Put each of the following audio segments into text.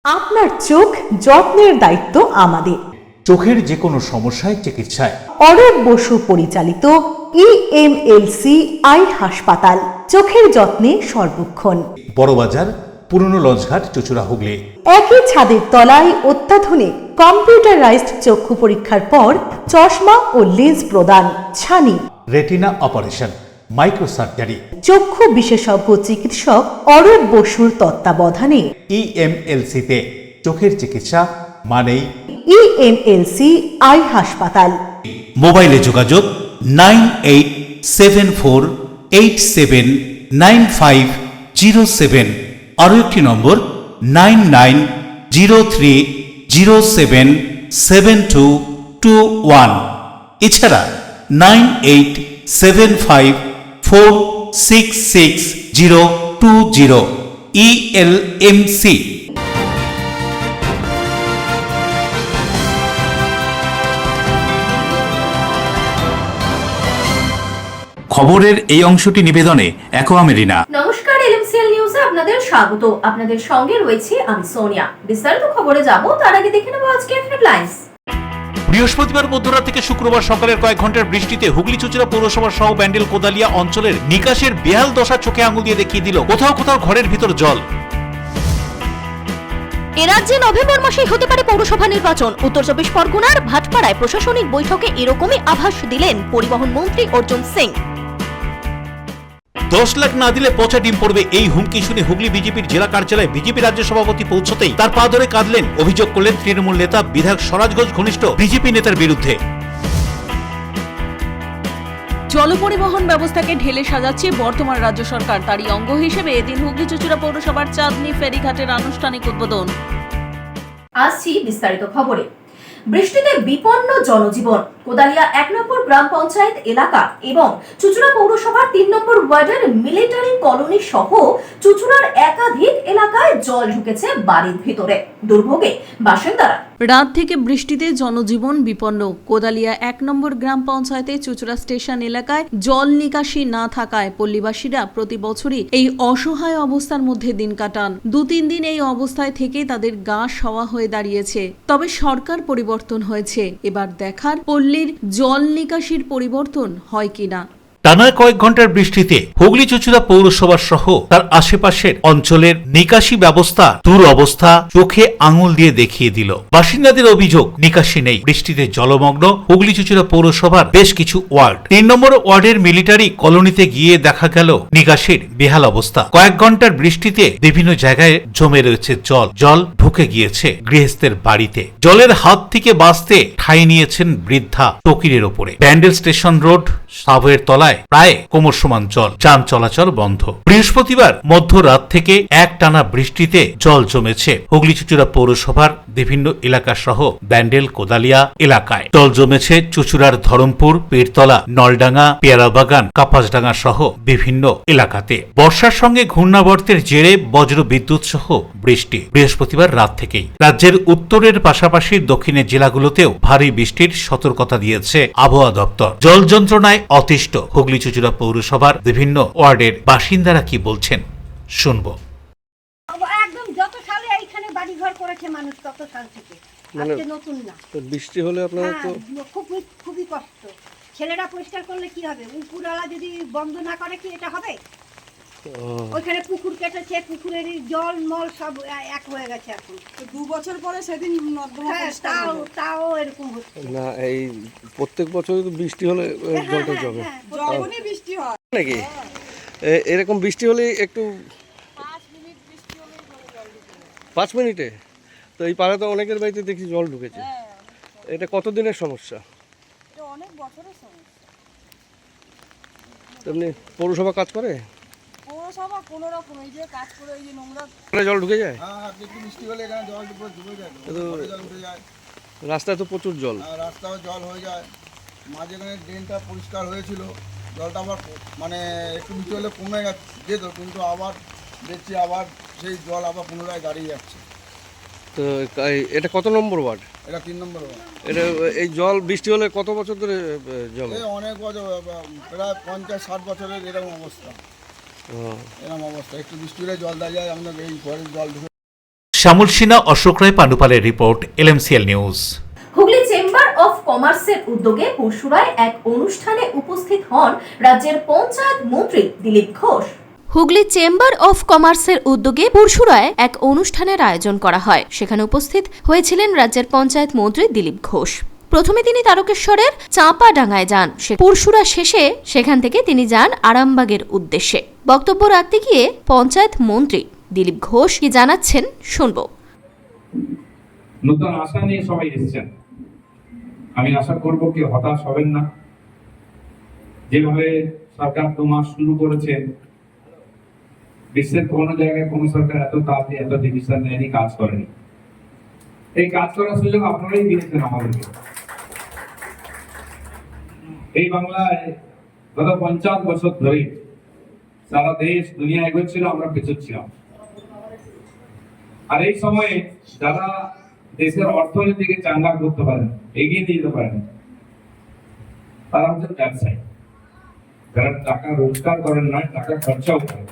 আপনার চোখ যত্নের দায়িত্ব আমাদের। চোখের যে কোনো সমস্যায় চিকিৎসায় অরূপ বসু পরিচালিত ইএমএলসি আই হাসপাতাল, চোখের যত্নে সর্বক্ষণ। বড়বাজার, পুরনো লঞ্চঘাট, চুঁচুড়া, হুগলি। একই ছাদের তলায় অত্যাধুনিক কম্পিউটারাইজড চক্ষু পরীক্ষার পর চশমা ও লেন্স প্রদান, ছানি, রেটিনা অপারেশন, মাইক্রো সার্জারি। চক্ষু বিশেষজ্ঞ চিকিৎসক অরূপ বসুর তত্ত্বাবধানে ইএমএলসিতে চোখের চিকিৎসা মানেই ইএমএলসি আই হাসপাতাল। মোবাইলে যোগাযোগ 9874879507, আরও একটি নম্বর 9903077221, এছাড়া 9875466020 ইএলএমসি। খবরের এই অংশটি নিবেদনে অ্যাকোয়ামেরিনা। নমস্কার, এলএমসিএল নিউজে আপনাদের স্বাগত। আপনাদের সঙ্গে রয়েছে আমি সোনিয়া। বিস্তারিত খবরে যাব তার আগে দেখে নেব আজকের হেডলাইন্স। বৃহস্পতিবার মধ্যরাত থেকে শুক্রবার সকালের কয়েক ঘন্টার বৃষ্টিতে হুগলি চুঁচুড়া পৌরসভা সহ ব্যান্ডেল কোদালিয়া অঞ্চলের নিকাশের বেহাল দশা চোখে আঙুল দিয়ে দেখিয়ে দিল। কোথাও কোথাও ঘরের ভিতর জল। এ রাজ্যে নভেম্বর মাসেই হতে পারে পৌরসভা নির্বাচন। উত্তর চব্বিশ পরগনার ভাটপাড়ায় প্রশাসনিক বৈঠকে এরকমই আভাস দিলেন পরিবহন মন্ত্রী অর্জুন সিং। 10 লাখ না দিলে পচা ডিম পড়বে, এই হুমকি শুনে হুগলি বিজেপির জেলা কার্যালয়ে বিজেপি রাজ্য সভাপতি পৌঁছতেই তার পা ধরে কাঁদলেন। অভিযোগ করলেন তৃণমূল নেতা বিধায়ক স্বরাজ ঘোষ ঘনিষ্ঠ বিজেপি নেতার বিরুদ্ধে। জলপরিবহন ব্যবস্থাকে ঢেলে সাজাচ্ছে বর্তমান রাজ্য সরকার। তারই অঙ্গ হিসেবে এদিন হুগলি চুঁচুড়া পৌরসভার চাঁদনী ফেরিঘাটের আনুষ্ঠানিক উদ্বোধন। আসছি বিস্তারিত খবরে। বৃষ্টিতে বিপন্ন জনজীবন। কোদালিয়া 1 নম্বর গ্রাম পঞ্চায়েত এলাকা এবং চুঁচুড়া পৌরসভার 3 নম্বর ওয়ার্ডের মিলিটারি কলোনি সহ চুঁচুড়ার একাধিক এলাকায় জল ঢুকেছে বাড়ির ভিতরে। দুর্ভোগে বাসিন্দারা। রাত থেকে বৃষ্টিতে জনজীবন বিপন্ন। কোদালিয়া 1 নম্বর গ্রাম পঞ্চায়েতে চুঁচুড়া স্টেশন এলাকায় জল নিকাশি না থাকায় পল্লীবাসীরা প্রতি বছরই এই অসহায় অবস্থার মধ্যে দিন কাটান। 2-3 দিন এই অবস্থায় থেকে তাদের গা সওয়া হয়ে দাঁড়িয়েছে। তবে সরকার পরিবর্তন হয়েছে, এবার দেখার পল্লীর জল নিকাশির পরিবর্তন হয় কিনা। টানা কয়েক ঘন্টার বৃষ্টিতে হুগলি চুঁচুড়া পৌরসভা সহ তার আশেপাশের অঞ্চলের নিকাশি ব্যবস্থা দুরবস্থা চোখে আঙুল দিয়ে দেখিয়ে দিল। বাসিন্দাদের অভিযোগ, নিকাশি নেই। বৃষ্টিতে জলমগ্ন হুগলি চুঁচুড়া পৌরসভার বেশ কিছু ওয়ার্ড। 3 নম্বর ওয়ার্ডের মিলিটারি কলোনিতে গিয়ে দেখা গেল নিকাশির বেহাল অবস্থা। কয়েক ঘন্টার বৃষ্টিতে বিভিন্ন জায়গায় জমে রয়েছে জল। জল ঢুকে গিয়েছে গৃহস্থের বাড়িতে। জলের হাত থেকে বাঁচতে ঠাঁই নিয়েছেন বৃদ্ধা টকিরের ওপরে। ব্যান্ডেল স্টেশন রোড সাবওয়ের তলায় প্রায় কোমর সমান জল, যান চলাচল বন্ধ। বৃহস্পতিবার মধ্যরাত থেকে একটানা বৃষ্টিতে জল জমেছে হুগলি চুঁচুড়া পৌরসভার বিভিন্ন এলাকা সহ ব্যান্ডেল কোদালিয়া এলাকায়। জল জমেছে চুঁচুড়ার ধরমপুর, পীরতলা, নলডাঙ্গা, পেয়ারাবাগান, কাপাসডাঙ্গা সহ বিভিন্ন এলাকাতে। বর্ষার সঙ্গে ঘূর্ণাবর্তের জেরে বজ্র বিদ্যুৎ সহ বৃষ্টি বৃহস্পতিবার রাত থেকেই। রাজ্যের উত্তরের পাশাপাশি দক্ষিণের জেলাগুলোতেও ভারী বৃষ্টির সতর্কতা দিয়েছে আবহাওয়া দপ্তর। জল যন্ত্রণায় অতিষ্ঠ হুগলি চুঁচুড়া পৌরসভার বিভিন্ন ওয়ার্ডের বাসিন্দারা কি বলছেন শুনবো। একদম যত সালে এইখানে বাড়ি ঘর করেছে মানুষ তত সাল থেকে, আজকে নতুন না। তো বৃষ্টি হলে আপনারা তো খুবই কষ্ট। ছেলেরা পরিষ্কার করলে কি হবে? উপরওয়ালা যদি বন্ধ না করে কি এটা হবে? ওইখানে পুকুর কেটেছে, পুকুরের জল মল সব এক হয়ে গেছে। এখন 2 বছর পরে সেদিন নর্দমা পরিষ্কার হলো। তাও এরকম হচ্ছে না, এই প্রত্যেক বছরই তো বৃষ্টি হলে জলটা জমে যখনই বৃষ্টি হয় নাকি? এরকম বৃষ্টি হলে একটু 5 মিনিটে তো এই পাড়াতে অনেকের বাড়িতে দেখি জল ঢুকেছে। এটা কতদিনের সমস্যা? এটা অনেক বছরের সমস্যা। তেমনি পৌরসভা কাজ করে? পৌরসভা কোনো রকম এই যে কাজ করে, এই যে নোংরা জল ঢুকে যায়। হ্যাঁ, বৃষ্টি হলে এখানে জল ঢুকে যায়, জল উঠে যায়। রাস্তায় তো প্রচুর জল। রাস্তাও জল হয়ে যায়। মাঝখানে ড্রেনটা পরিষ্কার হয়েছিল, জলটা আবার মানে একটু নিচে হলে কমে যেত, কিন্তু আবার দেখছি আবার সেই জল আবার পুনরায় দাঁড়িয়ে যাচ্ছে। তো এটা কত নম্বর ওয়ার্ড? এটা 3 নম্বর ওয়ার্ড। এটা এই জল বৃষ্টি হলে কত বছর ধরে জমে? অনেক বছর, প্রায় 50-60 বছরের এরকম অবস্থা। এরকম অবস্থা, একটু বৃষ্টি হলে জল দাঁড়িয়ে যায়, আমাদের এই ঘরের জল ঢুকে শ্যামল সিনহা, অশোক রায়, পাণ্ডুপালের report, LMCL news. Hooghly chamber of কমার্সের উদ্যোগে পরশুরায় এক অনুষ্ঠানে উপস্থিত হন রাজ্যের পঞ্চায়েত মন্ত্রী দিলীপ ঘোষ। হুগলি চেম্বার অফ কমার্সের উদ্যোগে পরশুরায় এক অনুষ্ঠানের আয়োজন করা হয়। সেখানে উপস্থিত হয়েছিলেন রাজ্যের পঞ্চায়েত মন্ত্রী দিলীপ ঘোষ। প্রথমে তিনি তারকেশ্বরের চাঁপাডাঙ্গায় যান। পরশুরা শেষে সেখান থেকে তিনি যান আরামবাগের উদ্দেশ্যে। বক্তব্য রাখতে গিয়ে পঞ্চায়েত মন্ত্রী দিলীপ ঘোষ কি জানাচ্ছেন শুনব। নতুন আশা নিয়ে সবাই এসেছেন, আমি আশা করব কেউ হতাশ হবেন না। যেভাবে সরকার 2 মাস শুরু করেছে, বিশ্বের কোনো জায়গায় কোনো সরকার এত তাড়াতাড়ি এত ডিসিশন নেয়নি, কাজ করেনি। এই কাজ করার সুযোগ আপনারাই দিয়েছেন আমাদেরকে। এই বাংলায় গত 50 বছর ধরে সারা দেশ দুনিয়া এগোচ্ছিল, আমরা পেছোচ্ছিলাম। আর এই সময়ে যারা দেশের অর্থনীতিকে চাঙ্গা করতে পারেন, এগিয়ে নিয়ে যেতে পারেন, তারা হচ্ছেন ব্যবসায়ী, যারা টাকা রোজগার করেন নয়, টাকা খরচাও করেন,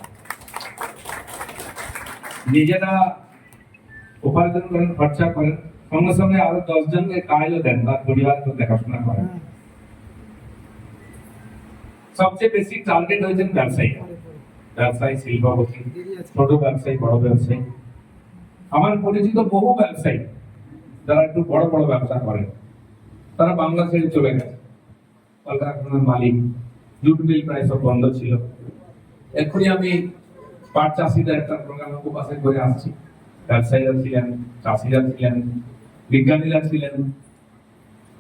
নিজেরা উপার্জন করেন, খরচা করেন, সঙ্গে সঙ্গে আরো 10 জনকে কাজও দেন, তার পরিবারকে দেখাশোনা করেন। সবচেয়ে বেশি টার্গেট হয়েছেন ব্যবসায়ী, শিল্পপতি, ছোট ব্যবসায়ী, বড় ব্যবসায়ী। আমার পরিচিত বহু ব্যবসায়ী যারা একটু বড় বড় ব্যবসা করেন, তারা বাংলা ছেড়ে চলে গেছে। কলকারখানার মালিক, জুট মিল প্রায় সব বন্ধ ছিল। এক্ষুনি আমি পাট চাষিদের একটা প্রোগ্রাম পাশে করে আসছি। ব্যবসায়ীরা ছিলেন, চাষিরা ছিলেন, বিজ্ঞানীরা ছিলেন।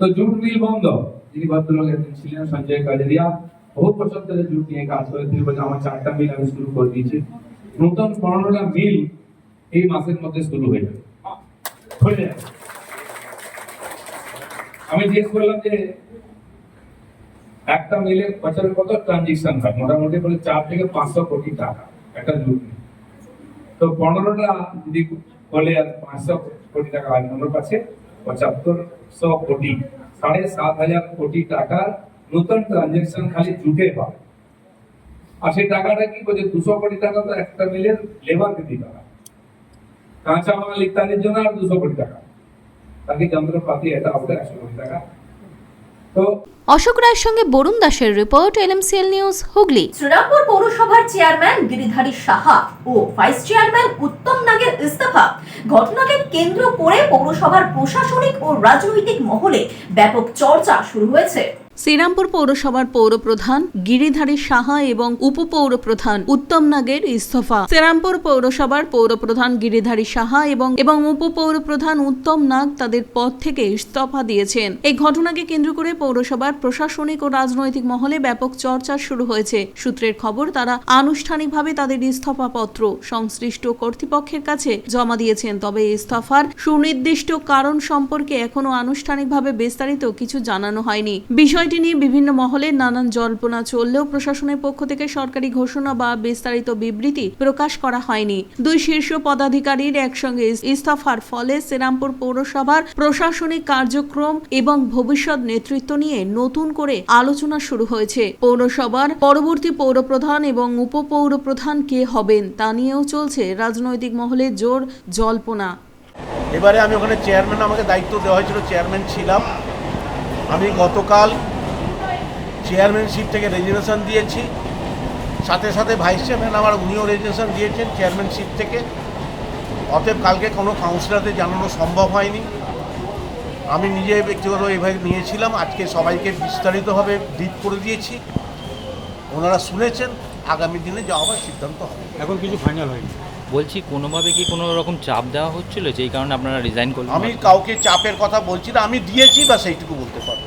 তো জুট মিল বন্ধ, যিনি ভদ্রলোক একদিন ছিলেন সঞ্জয় কাজেরিয়া, বহু বছর ধরে জুট নিয়ে কাজ করে। তিনি বলছেন আমার 4টা মিল আমি শুরু করে দিয়েছি, নতুন 15টা মিল এই মাসের মধ্যে শুরু হয়ে যাবে। আমি জিজ্ঞেস করলাম যে একটা মিলে বছরে কত ট্রানজিকশন হয়? মোটামুটি বলে 4 থেকে 500 কোটি টাকা একটা জুট মিল। তো 15টা যদি বলে 500 কোটি টাকা হয়, আমার কাছে 7500 কোটি, 7,500 কোটি টাকার নতুন ট্রানজাকশন খালি জুটে হয়। আর সেই টাকাটা কি বলছে, 200 কোটি টাকা তো একটা মিলের লেবারকে দিতে হয়, কাঁচা মাল ইত্যাদির জন্য আর 200 কোটি টাকা, তাকে যন্ত্রপাতি এটা হবে 100 কোটি টাকা। তো অশোক রায়ের সঙ্গে বরুণ দাসের report, LMCL news, Hooghly. Srirampur পৌরসভার চেয়ারম্যান গিরিধারী সাহা ও ভাইস চেয়ারম্যান উত্তম নাগের ইস্তফা ঘটনাকে কেন্দ্র করে পৌরসভার প্রশাসনিক ও রাজনৈতিক মহলে ব্যাপক চর্চা শুরু হয়েছে। শ্রীরামপুর পৌরসভার পৌরপ্রধান গিরিধারী সাহা এবং উপপৌরপ্রধান উত্তম নাগের ইস্তফা। শ্রীরামপুর পৌরসভার পৌরপ্রধান গিরিধারী সাহা এবং উপপৌরপ্রধান উত্তম নাগ তাদের পদ থেকে ইস্তফা দিয়েছেন। এই ঘটনাকে কেন্দ্র করে পৌরসভার প্রশাসনিক ও রাজনৈতিক মহলে ব্যাপক চর্চা শুরু হয়েছে। সূত্রের খবর, তারা আনুষ্ঠানিকভাবে তাদের ইস্তফা পত্র সংশ্লিষ্ট কর্তৃপক্ষের কাছে জমা দিয়েছেন। তবে ইস্তফার সুনির্দিষ্ট কারণ সম্পর্কে এখনো আনুষ্ঠানিকভাবে বিস্তারিত কিছু জানানো হয়নি। বিষয়টি নিয়ে বিভিন্ন মহলে নানান জল্পনা চললেও প্রশাসনের পক্ষ থেকে সরকারি ঘোষণা বা বিস্তারিত বিবৃতি প্রকাশ করা হয়নি। 2 শীর্ষ পদাধিকারীর একসঙ্গে ইস্তফার ফলে শ্রীরামপুর পৌরসভার প্রশাসনিক কার্যক্রম এবং ভবিষ্যৎ নেতৃত্ব নিয়ে নতুন করে আলোচনা শুরু হয়েছে। পৌরসভার পরবর্তী পৌরপ্রধান এবং উপপৌরপ্রধান কে হবেন তা নিয়েও চলছে রাজনৈতিক মহলে জোর জল্পনা। এবারে আমি ওখানে চেয়ারম্যান, আমাকে দায়িত্ব দেওয়া হয়েছিল, চেয়ারম্যান ছিলাম। আমি গতকাল চেয়ারম্যানশিপ থেকে রেজিগনেশন দিয়েছি, সাথে সাথে ভাইস চেয়ারম্যান আমার উনিও রেজিগনেশন দিয়েছেন চেয়ারম্যানশিপ থেকে। অতএব কালকে কোনো কাউন্সিলরদের জানানো সম্ভব হয়নি, আমি নিজে ব্যক্তিগত এইভাবে নিয়েছিলাম। আজকে সবাইকে বিস্তারিতভাবে ব্রিফ করে দিয়েছি, ওনারা শুনেছেন। আগামী দিনে যা হবার সিদ্ধান্ত হবে, এখন কিছু ফাইনাল হয়নি। বলছি কোনোভাবে কি কোনো রকম চাপ দেওয়া হচ্ছিল যেই কারণে আপনারা রিজাইন করলেন? আমি কাউকে চাপের কথা বলছি না, আমি দিয়েছি বা সেইটুকু বলতে পারবো।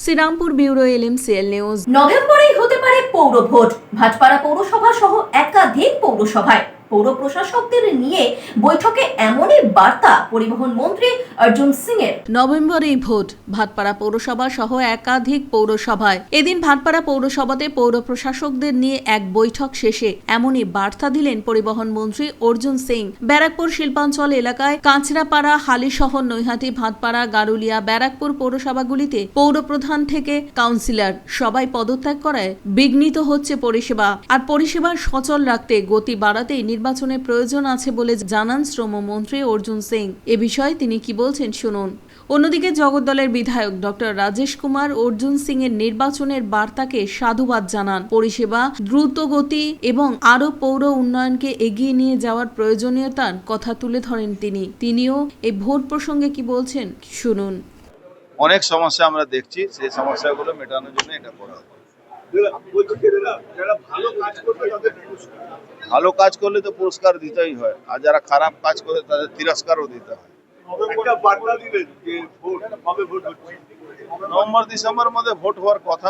Serampore bureau, LMCL news. নভেম্বরেই হতে পারে পৌর ভোট। ভাটপাড়া পৌরসভা সহ একাধিক পৌরসভায় পৌর প্রশাসকদের নিয়ে বৈঠকে এমনই বার্তা পরিবহন মন্ত্রী অর্জুন সিং এর। নভেম্বরেই ভোট, ভাটপাড়া পৌরসভা সহ একাধিক পৌরসভায়। এদিন ভাটপাড়া পৌরসভাতে পৌর প্রশাসকদের নিয়ে এক বৈঠক শেষে এমনই বার্তা দিলেন পরিবহন মন্ত্রী অর্জুন সিং। ব্যারাকপুর শিল্পাঞ্চল এলাকায় কাঁচরাপাড়া, হালিশহর, নৈহাটি, ভাটপাড়া, গারুলিয়া, ব্যারাকপুর পৌরসভাগুলিতে পৌরপ্রধান থেকে কাউন্সিলর সবাই পদত্যাগ করায় বিঘ্নিত হচ্ছে পরিষেবা। আর পরিষেবা সচল রাখতে, গতি বাড়াতে নির্বাচন নির্বাচনের প্রয়োজন আছে বলে জানান শ্রমমন্ত্রী অর্জুন সিং। এ বিষয়ে তিনি কি বলছেন শুনুন। অন্যদিকে জগদ্দলের বিধায়ক ডক্টর রাজেশ কুমার অর্জুন সিং এর নির্বাচনের বার্তাকে সাধুবাদ জানান। পরিষেবা, দ্রুতগতি এবং আরও পৌর উন্নয়নকে এগিয়ে নিয়ে যাওয়ার প্রয়োজনীয়তার কথা তুলে ধরেন তিনিও এই ভোট প্রসঙ্গে কি বলছেন শুনুন। অনেক সমস্যা আমরা দেখছি, সেই সমস্যাগুলো মেটানোর জন্য এটা করা হয়। ভালো কাজ করলে তো পুরস্কার দিতেই হয়, আর যারা খারাপ কাজ করে তাদের তিরস্কারও দিতে হয়। নভেম্বর ডিসেম্বর মধ্যে ভোট হওয়ার কথা,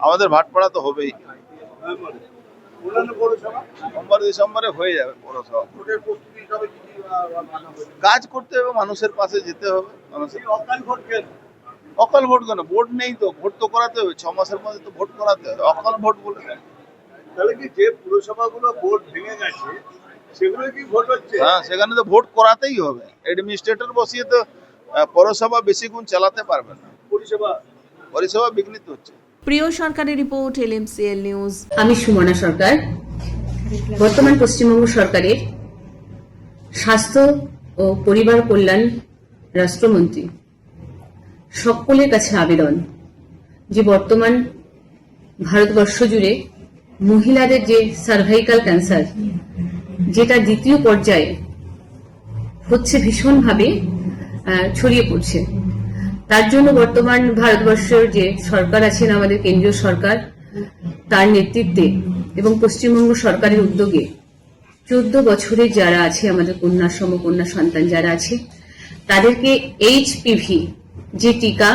আমাদের ভাটপাড়া তো হবেই, নভেম্বর ডিসেম্বরে হয়ে যাবে পৌরসভা। কাজ করতে হবে, মানুষের পাশে যেতে হবে। অকাল ভোট কেন? ভোট নেই তো, ভোট তো করাতে হবে, 6 মাসের মধ্যে তো ভোট করাতে হবে। অকাল ভোট বলে দেন তাহলে কি যে পুরসভাগুলো ভোট ভেঙে গেছে সেগুলো কি ভোট হচ্ছে? হ্যাঁ, সেখানে তো ভোট করাতেই হবে। অ্যাডমিনিস্ট্রেটর বসিয়ে তো পৌরসভা বেশিক্ষণ চালাতে পারবে না, পরিষেবা বিঘ্নিত হচ্ছে। প্রিয় সরকারের রিপোর্ট, LMCL নিউজ। আমি সুমনা সরকার, বর্তমান পশ্চিমবঙ্গ সরকারের স্বাস্থ্য ও পরিবার কল্যাণ রাষ্ট্রমন্ত্রী। সকলের কাছে আবেদন যে বর্তমান ভারতবর্ষ জুড়ে মহিলাদের যে সার্ভাইকাল ক্যান্সার, যেটা দ্বিতীয় পর্যায়ে হচ্ছে, ভীষণভাবে ছড়িয়ে পড়ছে। তার জন্য বর্তমান ভারতবর্ষের যে সরকার আছেন, আমাদের কেন্দ্রীয় সরকার, তার নেতৃত্বে এবং পশ্চিমবঙ্গ সরকারের উদ্যোগে 14 বছরের যারা আছে, আমাদের কন্যা সমকন্যা সন্তান যারা আছে, তাদেরকে HPV যে টিকা,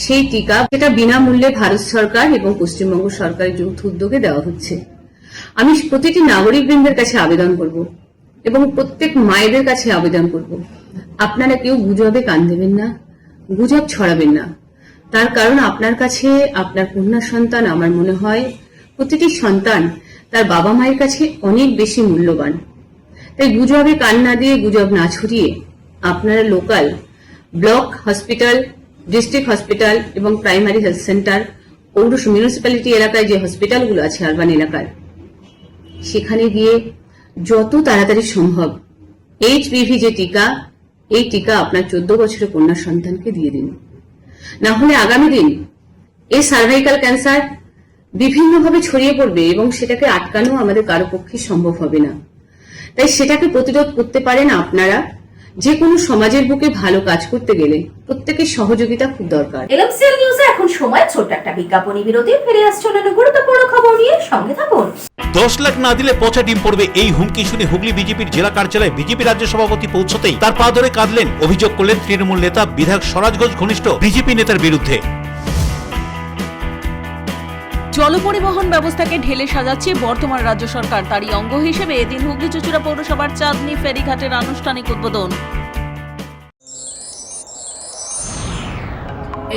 সেই টিকা যেটা বিনামূল্যে ভারত সরকার এবং পশ্চিমবঙ্গ সরকারের যৌথ উদ্যোগে দেওয়া হচ্ছে। আমি প্রতিটি নাগরিকবৃন্দের কাছে আবেদন করব এবং প্রত্যেক মায়েদের কাছে আবেদন করব, আপনারা কেউ গুজবে কান দেবেন না, গুজব ছড়াবেন না। তার কারণ আপনার কাছে আপনার কন্যা সন্তান, আমার মনে হয় প্রতিটি সন্তান তার বাবা মায়ের কাছে অনেক বেশি মূল্যবান। তাই গুজবে কান না দিয়ে, গুজব না ছড়িয়ে, আপনারা local block hospital, district hospital এবং প্রাইমারি হেলথ সেন্টার, পৌর মিউনিসিপ্যালিটি এলাকায় যে হসপিটালগুলো আছে আরবান এলাকার, সেখানে গিয়ে যত তাড়াতাড়ি সম্ভব HPV যে টিকা, এই টিকা আপনার 14 বছরের কন্যা সন্তানকে দিয়ে দিন। না হলে আগামী দিন এই সার্ভাইকাল ক্যান্সার বিভিন্নভাবে ছড়িয়ে পড়বে এবং সেটাকে আটকানো আমাদের কারো পক্ষে সম্ভব হবে না। তাই সেটাকে প্রতিরোধ করতে পারেন আপনারা। যে কোনো সমাজের বুকে ভালো কাজ করতে গেলে প্রত্যেকের সহযোগিতা খুব দরকার। LMCL নিউজে এখন সময় ছোট্ট একটা বিজ্ঞাপনী বিরতি। ফিরে আসছে অন্যান্য গুরুত্বপূর্ণ খবর নিয়ে, সঙ্গে থাকুন। 10 লাখ না দিলে পচা ডিম পড়বে, এই হুমকি শুনে হুগলি বিজেপির জেলা কার্যালয়ে বিজেপি রাজ্য সভাপতি পৌঁছতেই তার পা ধরে কাঁদলেন, অভিযোগ করলেন তৃণমূল নেতা বিধায়ক স্বরাজ ঘোষ ঘনিষ্ঠ বিজেপি নেতার বিরুদ্ধে। জলপরিবহন ব্যবস্থাকে ঢেলে সাজাচ্ছে বর্তমান রাজ্য সরকার। তারই অঙ্গ হিসেবে এদিন হুগলি চুঁচুড়া পৌরসভার চাঁদনী ফেরিঘাটের আনুষ্ঠানিক উদ্বোধন।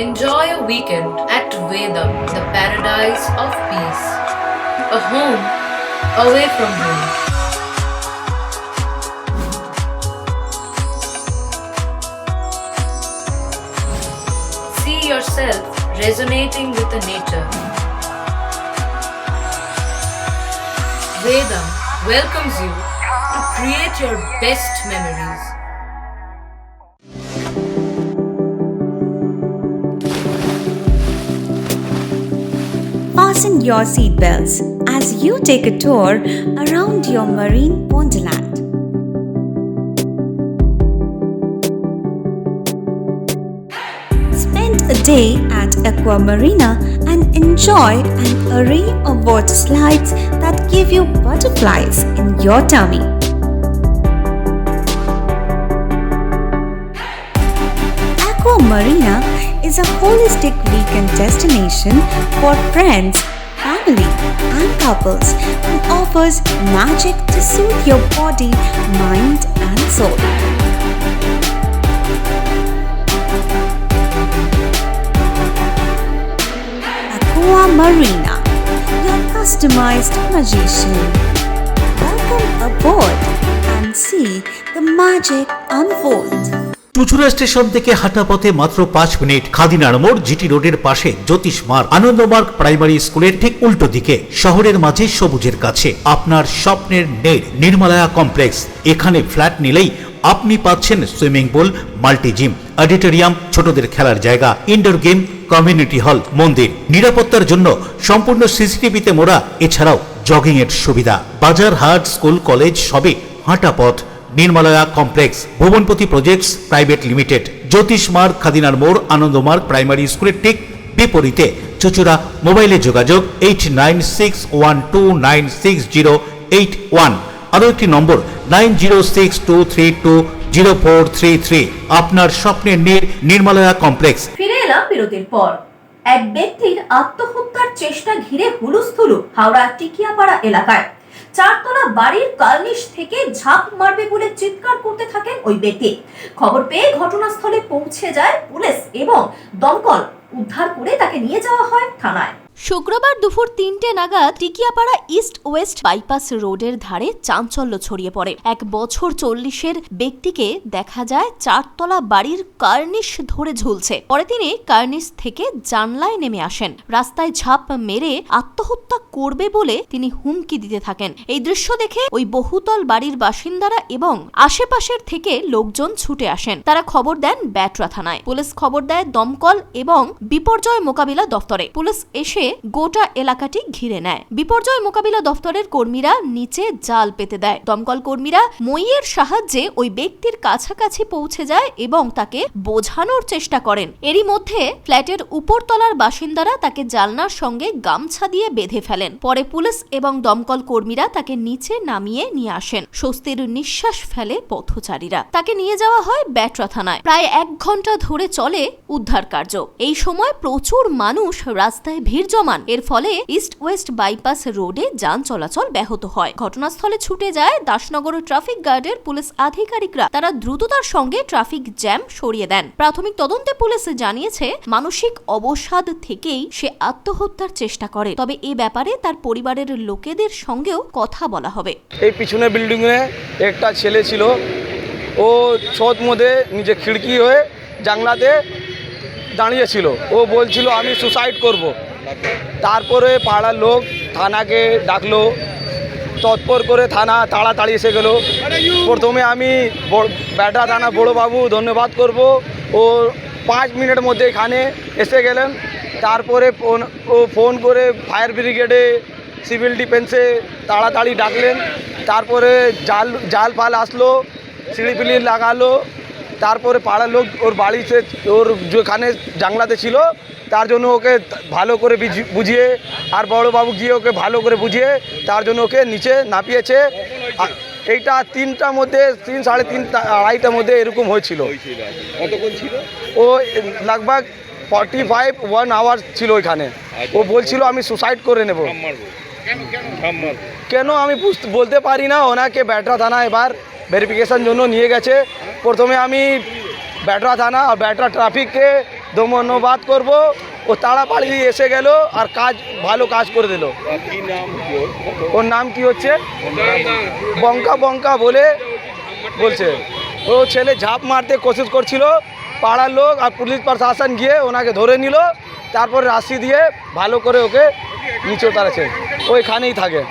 Enjoy a weekend at Vedam, the paradise of peace. A home away from home. See yourself resonating with the nature. Vedam welcomes you to create your best memories. Fasten your seatbelts as you take a tour around your marine wonderland. Spend a day at Aqua Marina and enjoy an array of water slides that give you butterflies in your tummy. Aqua Marina is a holistic weekend destination for friends, family, and couples and offers magic to soothe your body, mind, and soul. Aqua Marina, your customized magician. Welcome aboard and see the magic unfold. Chuchura station থেকে হাঁটা পথে মাত্র 5 minute. খাদিনার মোড়, GT রোডের পাশে জ্যোতিষ মার্গ, Ananda Marga primary স্কুলের ঠিক উল্টো দিকে, শহরের মাঝে সবুজের কাছে আপনার স্বপ্নের নেড় নির্মলায়া কমপ্লেক্স। এখানে ফ্ল্যাট নিলেই আপনি পাচ্ছেন swimming pool, multi gym, auditorium, ছোটদের খেলার জায়গা, ইনডোর গেম, কমিউনিটি হল, মন্দির, নিরাপত্তার জন্য সম্পূর্ণ সিসিটিভিতে মোড়া, এছাড়াও জগিং এর সুবিধা। বাজার, হাট, স্কুল, কলেজ সবে হাঁটা পথ। নির্মলায়া কমপ্লেক্স, ভুবনপতি প্রজেক্টস প্রাইভেট লিমিটেড, জ্যোতিষ মার্গ, খাদিনার মোড়, আনন্দমার্গ প্রাইমারি স্কুলের ঠিক বিপরীতে, চুচুড়া। মোবাইলে যোগাযোগ 8961296081। আরও একটি নম্বর 9062320433। আপনার স্বপ্নের নির্মলায়া কমপ্লেক্স। ফিরে এলাম বিরতির পর। এক ব্যক্তির আত্মহত্যার চেষ্টা ঘিরে হুলুস্থুলু হাওড়া টিকিয়াপাড়া এলাকায়। 4 তলা বাড়ির কার্নিশ থেকে ঝাঁপ মারবে বলে চিৎকার করতে থাকেন ওই ব্যক্তি। খবর পেয়ে ঘটনাস্থলে পৌঁছে যায় পুলিশ এবং দমকল। উদ্ধার করে তাকে নিয়ে যাওয়া হয় থানায়। শুক্রবার দুপুর 3টে নাগাদ টিকিয়াপাড়া ইস্ট ওয়েস্ট বাইপাস রোডের ধারে চাঞ্চল্য ছড়িয়ে পড়ে। 1 বছর 40-এর ব্যক্তিকে দেখা যায় 4 তলা বাড়ির কার্নিশ ধরে ঝুলছে। পরে তিনি কার্নিশ থেকে জানলায় নেমে আসেন। রাস্তায় ঝাঁপ মেরে আত্মহত্যা করবে বলে তিনি হুমকি দিতে থাকেন। এই দৃশ্য দেখে ওই বহুতল বাড়ির বাসিন্দারা এবং আশেপাশের থেকে লোকজন ছুটে আসেন। তারা খবর দেন ব্যাটরা থানায়। পুলিশ খবর দেয় দমকল এবং বিপর্যয় মোকাবিলা দফতরে। পুলিশ এসে গোটা এলাকাটি ঘিরে নেয়। বিপর্যয় মোকাবিলা দফতরের কর্মীরা নিচে জাল পেতে দেয়। দমকল কর্মীরা মইয়ের সাহায্যে ওই ব্যক্তির কাছাকাছি পৌঁছে যায় এবং তাকে বোঝানোর চেষ্টা করেন। এরই মধ্যে ফ্ল্যাটের উপরতলার বাসিন্দারা তাকে জালনার সঙ্গে গামছা দিয়ে বেঁধে ফেলেন। পরে পুলিশ এবং দমকল কর্মীরা তাকে নিচে নামিয়ে নিয়ে আসেন। স্বস্তির নিঃশ্বাস ফেলে পথচারীরা। তাকে নিয়ে যাওয়া হয় ব্যাটরা থানায়। প্রায় 1 ঘন্টা ধরে চলে উদ্ধার কার্য। এই সময় প্রচুর মানুষ রাস্তায় ভিড় জমান। এর ফলে ইস্ট ওয়েস্ট বাইপাস রোডে যান চলাচল ব্যাহত হয়। ঘটনাস্থলে ছুটে যায় দাসনগর ট্রাফিক গার্ডের পুলিশ আধিকারিকরা। তারা দ্রুততার সঙ্গে ট্রাফিক জ্যাম সরিয়ে দেন। প্রাথমিক তদন্তে পুলিশ জানিয়েছে মানসিক অবসাদ থেকেই সে আত্মহত্যার চেষ্টা করে। তবে এই ব্যাপারে তার পরিবারের লোকেদের সঙ্গেও কথা বলা হবে। এই পিছনে বিল্ডিং এ একটা ছেলে ছিল, ও ছত মধ্যে নিজে খিড়কি হয়ে জানলাতে দাঁড়িয়েছিল। ও বলছিল আমি সুসাইড করব। তারপরে পাড়ার লোক থানাকে ডাকলো, তৎপর করে থানা তাড়াতাড়ি এসে গেল। প্রথমে আমি ব্যাটরা থানা বড়োবাবু ধন্যবাদ করব, ও 5 মিনিটের মধ্যে এখানে এসে গেলেন। তারপরে ও ফোন করে ফায়ার ব্রিগেডে, সিভিল ডিফেন্সে তাড়াতাড়ি ডাকলেন। তারপরে জাল ফাল আসলো, সিঁড়িপিলি লাগালো। তারপরে পাড়ার লোক ওর বাড়িতে, ওর যেখানে জানলাতে ছিল তার জন্য ওকে ভালো করে বুঝিয়ে, আর বড়োবাবু গিয়ে ওকে ভালো করে বুঝিয়ে তার জন্য ওকে নিচে নাপিয়েছে। এইটা 3টার মধ্যে, 3, সাড়ে 3, 2:30টার মধ্যে এরকম হয়েছিল। কতক্ষণ ছিল? ও লগভগ 45-1 আওয়ার ছিল ওইখানে। ও বলছিল আমি সুসাইড করে নেব। কেন আমি বলতে পারি না। ওনাকে ব্যাটরা থানা এবার ভেরিফিকেশন জন্য নিয়ে গেছে। প্রথমে আমি ব্যাটরা থানা আর ব্যাটরা ট্রাফিককে ধন্যবাদ করব। ও তাড়াতাড়ি এসে গেল আর ভালো কাজ করে দিল। ওর নাম কি হচ্ছে? বঙ্কা বলে বলছে। ও ছেলে ঝাঁপ মারতে কোশিশ করছিল। পাড়ার লোক আর পুলিশ প্রশাসন গিয়ে ওনাকে ধরে নিল। তারপরে রাশি দিয়ে ভালো করে ওকে নিচে উতারেছে। ওইখানেই থাকে।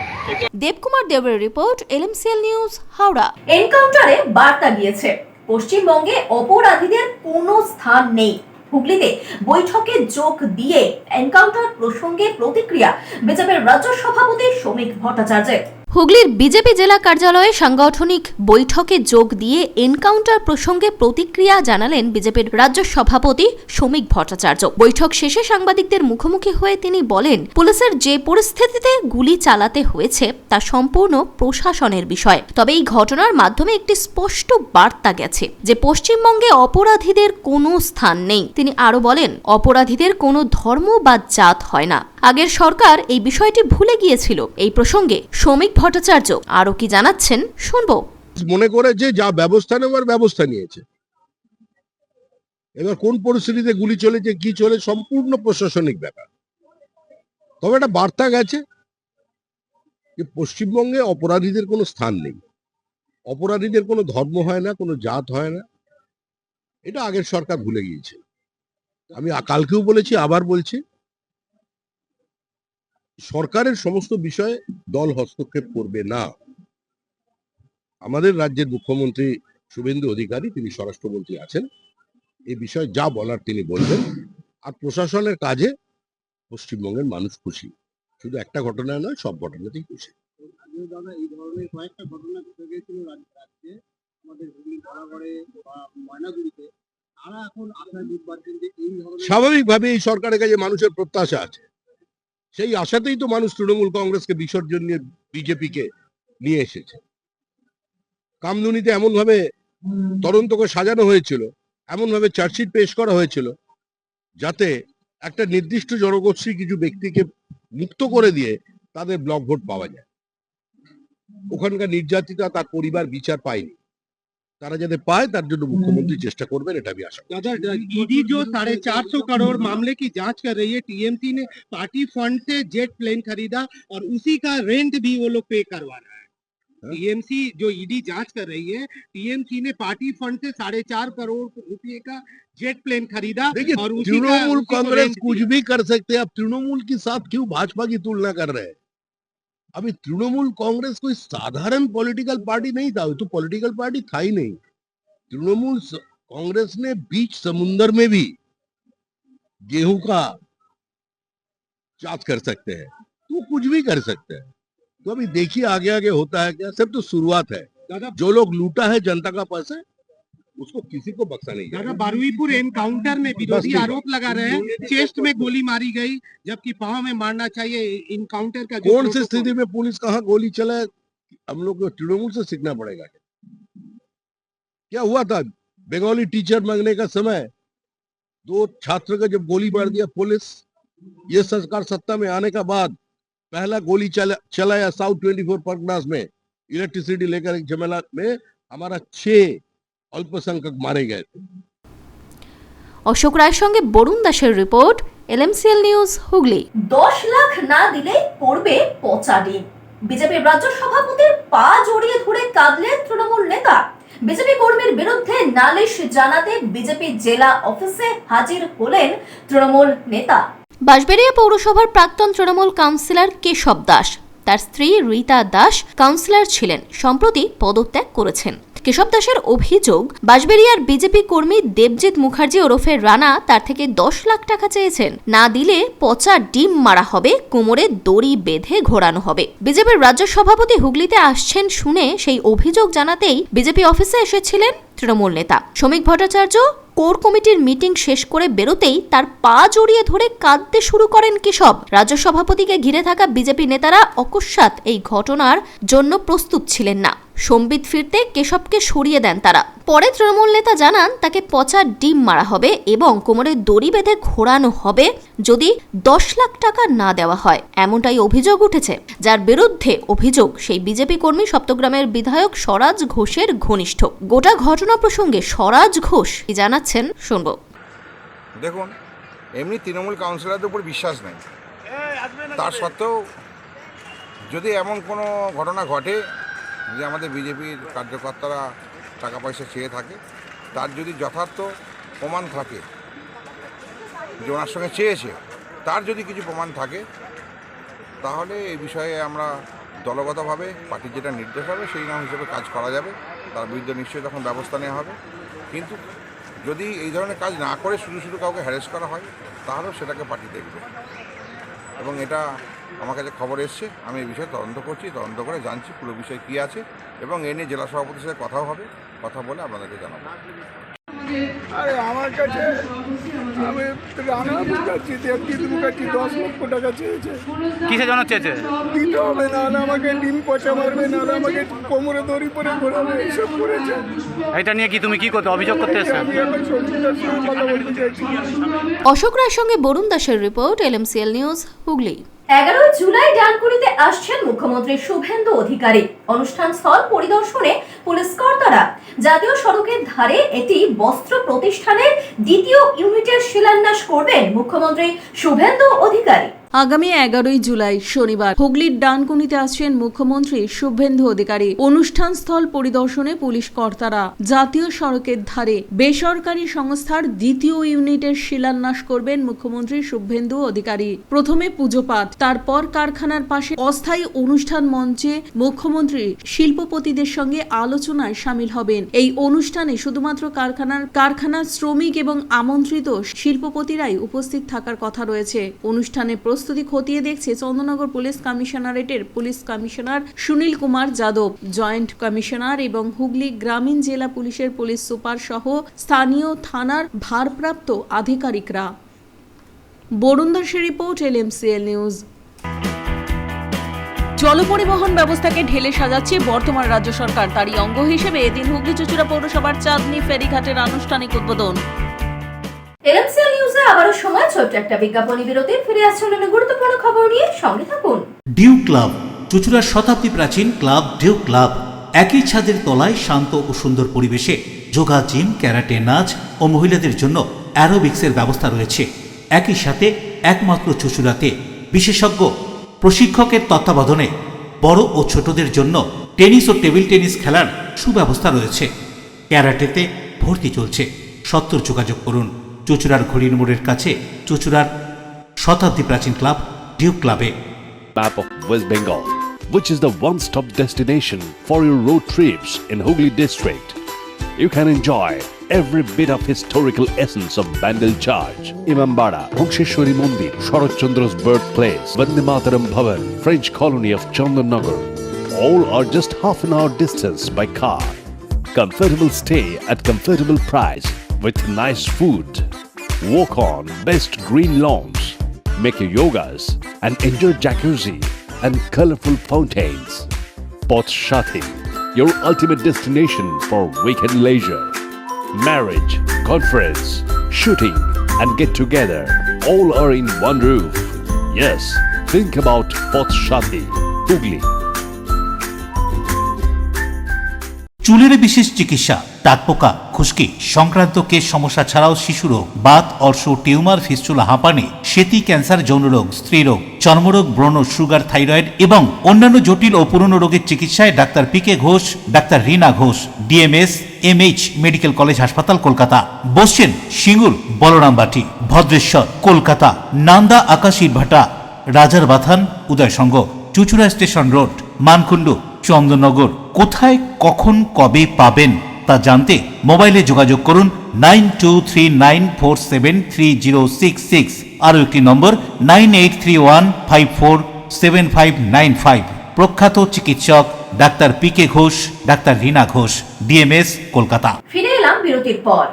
দেবকুমার দেবের রিপোর্ট, এলএমসিএল নিউজ, হাওড়া। এনকাউন্টারে বার্তা গিয়েছে, পশ্চিমবঙ্গে অপরাধীদের কোনো স্থান নেই। হুগলিতে বৈঠকে যোগ দিয়ে এনকাউন্টার প্রসঙ্গে প্রতিক্রিয়া বিজেপির রাজ্য সভাপতি শ্রমিক ভট্টাচার্যের। হুগলির বিজেপি জেলা কার্যালয়ে সাংগঠনিক বৈঠকে যোগ দিয়ে এনকাউন্টার প্রসঙ্গে প্রতিক্রিয়া জানালেন বিজেপির রাজ্য সভাপতি শ্রমিক ভট্টাচার্য। বৈঠক শেষে সাংবাদিকদের মুখোমুখি হয়ে তিনি বলেন, পুলিশের যে পরিস্থিতিতে গুলি চালাতে হয়েছে তা সম্পূর্ণ প্রশাসনের বিষয়। তবে এই ঘটনার মাধ্যমে একটি স্পষ্ট বার্তা গেছে যে পশ্চিমবঙ্গে অপরাধীদের কোনো স্থান নেই। তিনি আরো বলেন, অপরাধীদের কোনো ধর্ম বা জাত হয় না। আগের সরকার এই বিষয়টি ভুলে গিয়েছিল। এই প্রসঙ্গে শ্রমিক ভট্টাচার্য আরো কি জানাচ্ছেন শুনবো। মনে করে যে যা ব্যবস্থা নেওয়ার ব্যবস্থা নিয়েছে। এবার কোন পরিস্থিতিতে গুলি চলেছে, কি চলে, সম্পূর্ণ প্রশাসনিক ব্যাপার। তবে একটা বার্তা গেছে যে পশ্চিমবঙ্গে অপরাধীদের কোনো স্থান নেই। অপরাধীদের কোনো ধর্ম হয় না, কোনো জাত হয় না। এটা আগের সরকার ভুলে গিয়েছে। আমি কালকেও বলেছি, আবার বলছি, সরকারের সমস্ত বিষয়ে দল হস্তক্ষেপ করবে না। আমাদের রাজ্যের মুখ্যমন্ত্রী শুভেন্দু অধিকারী, তিনি স্বরাষ্ট্রমন্ত্রী আছেন, এই বিষয়ে যা বলার তিনি বলবেন। আর প্রশাসনের কাজে পশ্চিমবঙ্গের মানুষ খুশি, শুধু একটা ঘটনা নয়, সব ঘটনাতেই খুশি। এই ধরনের কয়েকটা ঘটনা ঘটে গিয়েছিল রাজ্যে, আমাদের হুগলি ধরাগড়ে বা ময়নাগুড়িতে। তারা এখন আশায় বুঝ পাচ্ছেন যে এই ধরনের স্বাভাবিকভাবে এই সরকারের কাছে মানুষের প্রত্যাশা আছে, সেই আশাতেই তো মানুষ তৃণমূল কংগ্রেসকে বিসর্জন নিয়ে বিজেপিকে নিয়ে এসেছে। কামদুনিতে এমন ভাবে তদন্ত করে সাজানো হয়েছিল, এমন ভাবে চার্জশিট পেশ করা হয়েছিল, যাতে একটা নির্দিষ্ট জনগোষ্ঠী কিছু ব্যক্তিকে মুক্ত করে দিয়ে তাদের ব্লক ভোট পাওয়া যায়। ওখানকার নির্যাতিতা, তার পরিবার বিচার পায়নি, তারা যাতে পায় তার জন্য মুখ্যমন্ত্রী চেষ্টা করবেন, এটা আমি আশা করি। दादा, ईडी जो 450 करोड़ मामले की जांच कर रही है, टीएमसी ने पार्टी फंड से जेट प्लेन खरीदा और उसी का रेंट भी वो लोग पे करवा रहा है। टीएमसी जो ईडी जांच कर रही है, टीएमसी ने पार्टी फंड से 4.5 करोड़ रुपए का जेट प्लेन खरीदा देखिए, और उसी तृणमूल का कांग्रेस कुछ भी कर सकते हैं। आप तृणमूल के साथ क्यों भाजपा की तुलना कर रहे हैं? अभी तृणमूल कांग्रेस कोई साधारण पॉलिटिकल पार्टी नहीं था, वो तो पॉलिटिकल पार्टी था ही नहीं। तृणमूल कांग्रेस ने बीच समुंदर में भी गेहूं का जांच कर सकते हैं, तो कुछ भी कर सकते हैं। तो अभी देखिए आगे आगे होता है क्या, सब तो शुरुआत है। जो लोग लूटा है जनता का पैसा, उसको किसी को बख्शा नहीं दादा, जाएगा। बारुईपुर एनकाउंटर में विरोधी आरोप लगा रहे हैं चेस्ट में गोली मारी गई, जबकि पांव में मारना चाहिए। इनकाउंटर का जो कौन सी प्रोटोकॉल- स्थिति में पुलिस कहाँ गोली चलाए, हम लोग को तृणमूल से सीखना पड़ेगा। क्या हुआ था बंगाली टीचर मांगने का समय, 2 छात्र का जब गोली मार दिया पुलिस, ये सरकार सत्ता में आने का बाद पहला गोली चलाया साउथ 24 परगनास में, इलेक्ट्रिसिटी लेकर एक झमेला में हमारा 6 अल्पसंख्यक मारे गए थे। অশোক রায়ের সঙ্গে বরুণ দাসের রিপোর্ট, এলএমসিএল নিউজ হুগলি। 10 লাখ না দিলে পড়বে পচা ডিম। বিজেপির রাজ্য সভাপতির পা জড়িয়ে ধরে কাঁদলেন তৃণমূল নেতা। বিজেপি কর্মীর বিরুদ্ধে নালিশ জানাতে বিজেপি জেলা অফিসে হাজির হলেন তৃণমূল নেতা। বাঁশবেড়িয়া পৌরসভার প্রাক্তন তৃণমূল কাউন্সিলর কেশব দাস, তার স্ত্রী রীতা দাস কাউন্সিলর ছিলেন, সম্প্রতি পদত্যাগ করেছেন। কেশব দাসের অভিযোগ, বাঁশবেড়িয়ার বিজেপি কর্মী দেবজিৎ মুখার্জি ওরফে রানা তার থেকে 10 লাখ টাকা চেয়েছেন। না দিলে পচা ডিম মারা হবে, কোমরে দড়ি বেঁধে ঘোরানো হবে। বিজেপির রাজ্য সভাপতি হুগলিতে আসছেন শুনে সেই অভিযোগ জানাতেই বিজেপি অফিসে এসেছিলেন তৃণমূল নেতা শ্রমিক ভট্টাচার্য। কোর কমিটির মিটিং শেষ করে বেরোতেই তার পা জড়িয়ে ধরে কাঁদতে শুরু করেন কেশব। রাজ্য সভাপতিকে ঘিরে থাকা বিজেপি নেতারা অকস্মাৎ এই ঘটনার জন্য প্রস্তুত ছিলেন না। সম্বিত ফিরতে কেশবকে সরিয়ে দেন তারা। পরে তৃণমূল নেতা জানান তাকে পচা ডিম মারা হবে এবং কোমরে দড়ি বেঁধে ঘোরানো হবে যদি 10 লাখ টাকা না দেওয়া হয়, এমনটাই অভিযোগ উঠেছে। যার বিরুদ্ধে অভিযোগ সেই বিজেপি কর্মী সপ্তগ্রামের বিধায়ক স্বরাজ ঘোষের ঘনিষ্ঠ। গোটা ঘটনা প্রসঙ্গে স্বরাজ ঘোষ কি জানাচ্ছেন শুনব। দেখুন, এমনি তৃণমূল কাউন্সিলরদের উপর বিশ্বাস নেই, তার সত্ত্বেও যদি এমন কোনো ঘটনা ঘটে যে আমাদের বিজেপির কার্যকর্তারা টাকা পয়সা চেয়ে থাকে, তার যদি যথার্থ প্রমাণ থাকে যে ওনার সঙ্গে চেয়েছে, তার যদি কিছু প্রমাণ থাকে, তাহলে এই বিষয়ে আমরা দলগতভাবে পার্টির যেটা নির্দেশ হবে সেই নাম হিসেবে কাজ করা যাবে। তার বিরুদ্ধে নিশ্চয়ই তখন ব্যবস্থা নেওয়া হবে। কিন্তু যদি এই ধরনের কাজ না করে শুধু শুধু কাউকে হ্যারেস করা হয়, তাহলেও সেটাকে পার্টি দেখবে। এবং এটা আমার কাছে খবর এসছে, আমি এই বিষয়ে তদন্ত করছি, তদন্ত করে জানছি পুরো বিষয় কী আছে, এবং এ নিয়ে জেলা সভাপতির সাথে কথাও হবে, কথা বলে আপনাদেরকে জানাবো। আরে আমার কাছে আমি রানা মুখার্জি, দেবজিৎ মুখার্জি 10 লক্ষ টাকা চেয়েছে। কিসের জন্য চেয়েছে? দিতে হবে, নাহলে আমাকে ডিম পচা মারবে, নাহলে আমাকে কোমরে দড়ি পরে ঘোরাবে, এইসব করেছে। এটা নিয়ে কি তুমি কি করতে অভিযোগ করতে এসেছো? আমি এখন সত্যিকার সঙ্গে কথা বলতে চাইছি। অশোক রায়ের সঙ্গে বরুণ দাসের রিপোর্ট, এলএমসিএল নিউজ হুগলি। 11 জুলাই ডানকুনিতে আসছেন মুখ্যমন্ত্রী শুভেন্দু অধিকারী। অনুষ্ঠান স্থল পরিদর্শনে পুলিশ কর্তারা। জাতীয় সড়কের ধারে এটি বস্ত্র প্রতিষ্ঠানের 2য় ইউনিটের শিলান্যাস করবেন মুখ্যমন্ত্রী শুভেন্দু অধিকারী। আগামী 11ই জুলাই শনিবার হুগলির ডানকুনিতে আসছেন মুখ্যমন্ত্রী শুভেন্দু অধিকারী। অনুষ্ঠান স্থল পরিদর্শনে পুলিশ কর্তারা জাতীয় সড়কের ধারে বেসরকারি সংস্থার 2য় ইউনিটের শিলান্যাস করবেন মুখ্যমন্ত্রী শুভেন্দু অধিকারী। প্রথমে পুজোপাঠ, তারপর কারখানার পাশে অস্থায়ী অনুষ্ঠান মঞ্চে মুখ্যমন্ত্রী শিল্পপতিদের সঙ্গে আলোচনায় সামিল হবেন। এই অনুষ্ঠানে শুধুমাত্র কারখানার শ্রমিক এবং আমন্ত্রিত শিল্পপতিরাই উপস্থিত থাকার কথা রয়েছে। অনুষ্ঠানে প্রস্তুতি খতিয়ে দেখছে চন্দননগর পুলিশ কমিশনারেটের police commissioner Sunil Kumar Yadav, joint commissioner এবং হুগলি গ্রামীণ জেলা পুলিশের পুলিশ সুপার সহ স্থানীয় থানার ভারপ্রাপ্ত আধিকারিকরা। বরুণ দাসের রিপোর্ট, LMCL নিউজ। জলপরিবহন ব্যবস্থাকে ঢেলে সাজাচ্ছে বর্তমান রাজ্য সরকার। তারই অঙ্গ হিসেবে এদিন হুগলি চুঁচুড়া পৌরসভার চাঁদনী ফেরিঘাটের আনুষ্ঠানিক উদ্বোধন। LMCL নিউজে আবারও সময় ছোট্ট একটা বিজ্ঞাপনী বিরতি। ফিরে আসছে অন্য গুরুত্বপূর্ণ খবর নিয়ে, সঙ্গে থাকুন। ডিউ ক্লাব, চুঁচুড়ার শতাব্দী প্রাচীন ক্লাব ডিউ ক্লাব। একই ছাদের তলায় শান্ত ও সুন্দর পরিবেশে যোগা, জিম, ক্যারাটে, নাচ ও মহিলাদের জন্য অ্যারোবিক্সের ব্যবস্থা রয়েছে। একই সাথে একমাত্র চুঁচুড়াতে বিশেষজ্ঞ প্রশিক্ষকের তত্ত্বাবধানে বড় ও ছোটদের জন্য টেনিস ও টেবিল টেনিস খেলার সুব্যবস্থা রয়েছে। ক্যারাটেতে ভর্তি চলছে। সত্তর যোগাযোগ করুন চুঁচুড়ার ঘড়ির মোড়ের কাছে চুঁচুড়ার শতাব্দী প্রাচীন ক্লাব ডিউ ক্লাবে। Map of West Bengal, which is the one-stop destination for your road trips in Hooghly district. You can enjoy every bit of historical essence of Bandel Church, Imambara, Bhongsheshwari Mandir, Sharat Chandra's birthplace, Vande Mataram Bhavan, French colony of Chandanagar. All are just half an hour distance by car. Comfortable stay at comfortable price with nice food. Walk on best green lawns, make your yogas and enjoy jacuzzi and colorful fountains. Poth Shati, your ultimate destination for weekend leisure. Marriage, conference, shooting and get together all are in one roof. Yes, think about Poth Shati, Hooghly. চুলের বিশেষ চিকিৎসা, দাঁতপোকা, খুশকি সংক্রান্ত কেশ সমস্যা ছাড়াও শিশুরোগ, Baat, অর্শ, tumour, fistula, হাঁপানি, সেতি, ক্যান্সার, যৌনরোগ, স্ত্রীরোগ, চর্মরোগ, ব্রণ, সুগার, থাইরয়েড এবং অন্যান্য জটিল ও পুরনো রোগের চিকিৎসায় doctor PK Ghosh, doctor Rina Ghosh, DMS MH medical college হাসপাতাল, কলকাতা। বসছেন সিঙ্গুর, বলরামবাটি, ভদ্রেশ্বর, কলকাতা, নান্দা, আকাশীরভাটা, রাজার বাথান, উদয়সঙ্গ, চুঁচুড়া স্টেশন রোড, মানকুণ্ডু, চন্দননগর। কোথায়, কখন, কবে পাবেন তা জানতে মোবাইলে যোগাযোগ করুন 9239473066। আরও একটি নম্বর 9831547595। প্রখ্যাত চিকিৎসক doctor PK Ghosh, doctor Rina Ghosh, DMS, Kolkata. ফিরে এলাম বিরতির পর।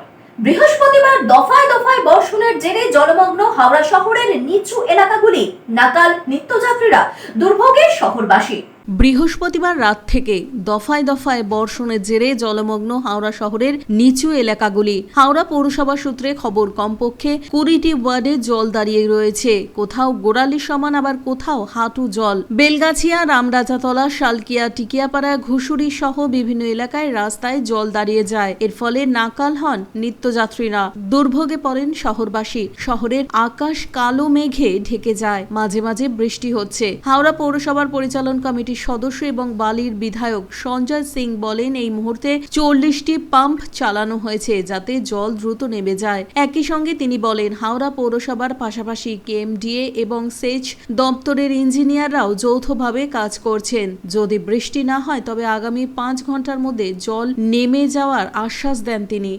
বৃহস্পতিবার দফায় দফায় বর্ষণের জেরে জলমগ্ন হাওড়া শহরের নিচু এলাকাগুলি, নাকাল নিত্যযাত্রীরা, দুর্ভোগে শহরবাসী। বৃহস্পতিবার রাত থেকে দফায় দফায় বর্ষণের জেরে জলমগ্ন হাওড়া শহরের নিচু এলাকাগুলি। হাওড়া পৌরসভা সূত্রে খবর, কমপক্ষে 20টি ওয়ার্ডে জল দাঁড়িয়ে রয়েছে। কোথাও গোড়ালি সমান, আবার কোথাও হাঁটু জল। বেলগাছিয়া, রামরাজাতলা, শালকিয়া, টিকিয়াপাড়া, ঘুষুরি সহ বিভিন্ন এলাকায় রাস্তায় জল দাঁড়িয়ে যায়। এর ফলে নাকাল হন নিত্যযাত্রীরা, দুর্ভোগে পড়েন শহরবাসী। শহরের আকাশ কালো মেঘে ঢেকে যায়, মাঝে মাঝে বৃষ্টি হচ্ছে। হাওড়া পৌরসভার পরিচালন কমিটির সদস্য এবং বালির বিধায়ক সঞ্জয় সিং বলেন, এই মুহূর্তে 40টি পাম্প চালানো হয়েছে যাতে জল দ্রুত নেমে যায়। একই সঙ্গে তিনি বলেন, হাওড়া পৌরসভার পাশাপাশি KMDA এবং সেচ দপ্তরের ইঞ্জিনিয়াররাও যৌথভাবে কাজ করছেন। যদি বৃষ্টি না হয় তবে আগামী 5 ঘন্টার মধ্যে জল নেমে যাওয়ার আশ্বাস দেন তিনি।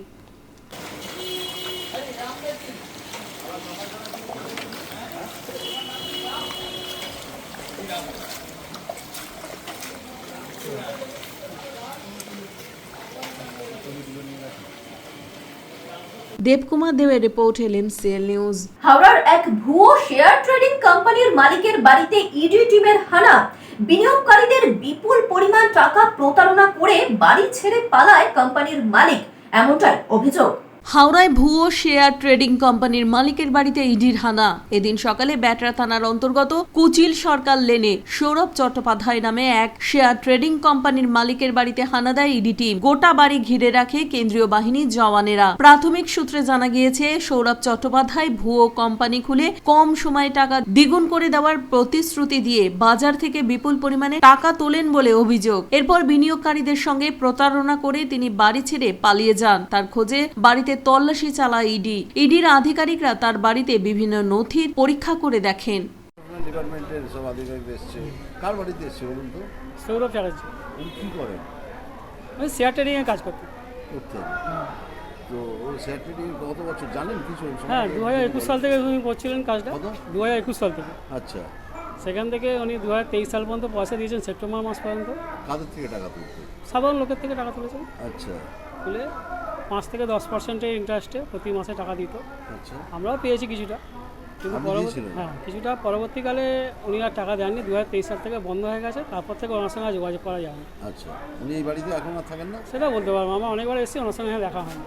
দেবকুমার দেবের রিপোর্ট, LMCL নিউজ। হাওড়ার এক ভুয়ো শেয়ার ট্রেডিং কোম্পানির মালিকের বাড়িতে ইডি টিমের হানা। বিনিয়োগকারীদের বিপুল পরিমাণ টাকা প্রতারণা করে বাড়ি ছেড়ে পালায় কোম্পানির মালিক, এমনটাই অভিযোগ। হাওড়ায় ভুয়ো শেয়ার ট্রেডিং কোম্পানির মালিকের বাড়িতে ইডির হানা। এদিন সকালে ব্যাটরা থানার অন্তর্গত কুচিল সরকার লেনে সৌরভ চট্টোপাধ্যায় নামে এক শেয়ার ট্রেডিং কোম্পানির মালিকের বাড়িতে হানা দেয় ইডি টিম। গোটা বাড়ি ঘিরে রাখে কেন্দ্রীয় বাহিনীর জওয়ানেরা। প্রাথমিক সূত্রে জানা গিয়েছে, সৌরভ চট্টোপাধ্যায় ভুয়ো কোম্পানি খুলে কম সময়ে টাকা দ্বিগুণ করে দেওয়ার প্রতিশ্রুতি দিয়ে বাজার থেকে বিপুল পরিমাণে টাকা তোলেন বলে অভিযোগ। এরপর বিনিয়োগকারীদের সঙ্গে প্রতারণা করে তিনি বাড়ি ছেড়ে পালিয়ে যান। তার খোঁজে বাড়িতে তল্লাশি চালায় ইডি। ইডির আধিকারিকরা তার বাড়িতে বিভিন্ন নথির পরীক্ষা করে দেখেন। ডিপার্টমেন্টের সব আধিকারিক এসছে। কার বাড়িতে এসছে বলুন তো? সৌরভ চ্যাটার্জি। উনি কী করেন? ওই শেয়ার ট্রেডিংয়ে কাজ করতেন। তো ওই শেয়ার ট্রেডিং কত বছর জানেন কিছু? হ্যাঁ, 2021 সাল থেকে উনি করছিলেন কাজটা। 2021 সাল থেকে। আচ্ছা। সেখান থেকে উনি 2023 সাল পর্যন্ত পয়সা দিয়েছেন, সেপ্টেম্বর মাস পর্যন্ত। কাদের থেকে টাকা তুলতেন? সাধারণ লোকের থেকে টাকা তুলেছেন। আচ্ছা। তুলে 5 থেকে 10% ইন্টারেস্টে প্রতি মাসে টাকা দিত। আচ্ছা। আমরাও পেয়েছি কিছুটা, কিন্তু কিছুটা পরবর্তীকালে উনি আর টাকা দেননি। 2023 সাল থেকে বন্ধ হয়ে গেছে। তারপর থেকে ওনার সঙ্গে যোগাযোগ করা যায়নি। আচ্ছা। উনি এই বাড়িতে এখন আর থাকেন না? সেটা বলতে পারবো, আমরা অনেকবার এসেছি, ওনার সঙ্গে দেখা হয়নি।